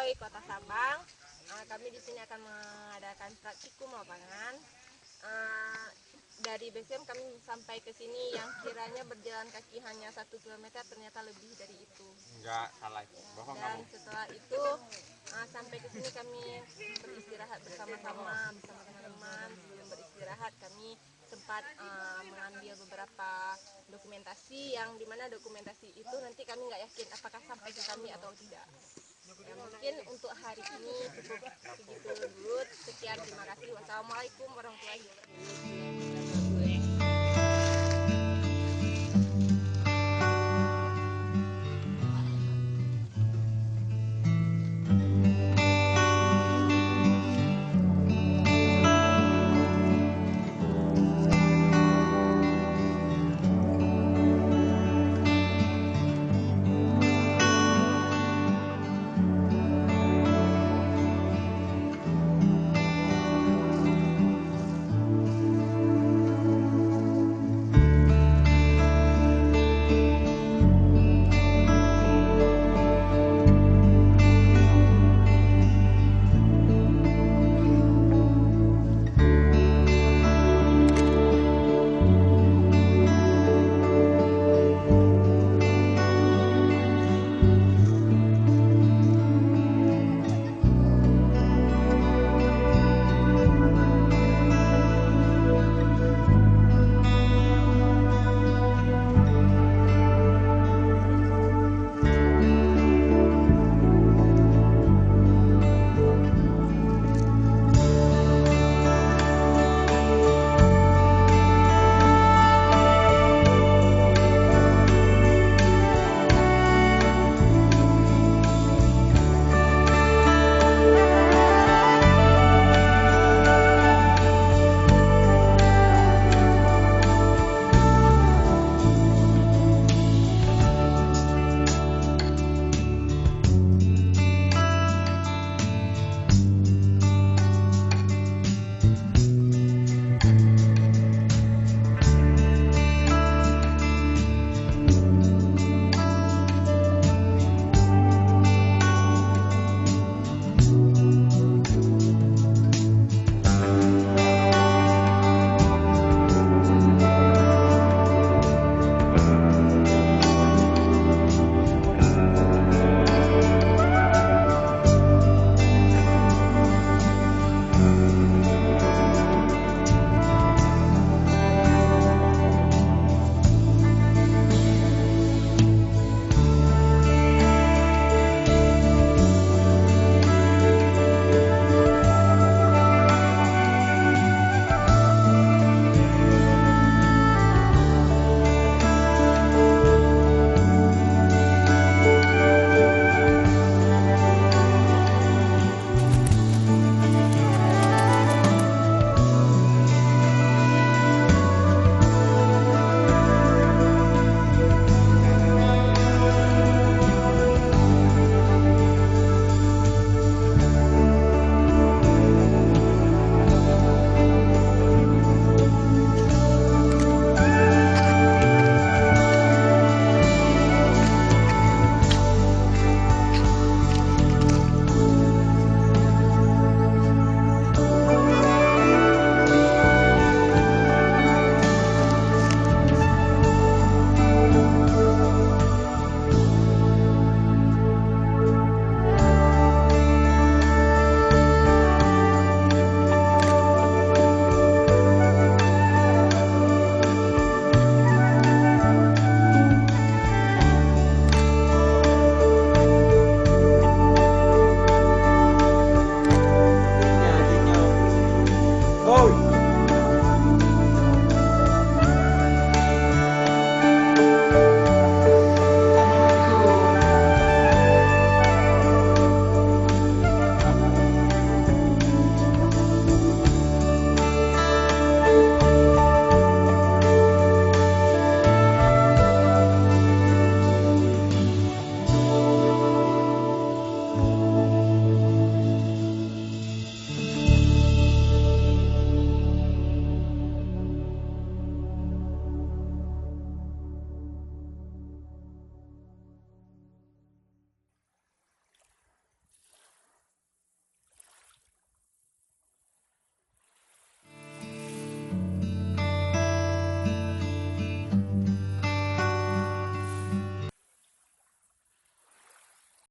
Koi, Kota Sabang. Kami di sini akan mengadakan praktikum lapangan. Dari BSM kami sampai ke sini yang kiranya berjalan kaki hanya 1 km, ternyata lebih dari itu. Enggak, salah itu. Bohong Dan kamu. setelah itu sampai ke sini kami beristirahat bersama-sama bersama teman-teman. Sebelum beristirahat kami sempat mengambil beberapa dokumentasi yang dimana dokumentasi itu nanti kami nggak yakin apakah sampai ke kami atau tidak. Ya, mungkin untuk hari ini cukup segitu dulu. Sekian, terima kasih. Wassalamualaikum warahmatullahi wabarakatuh.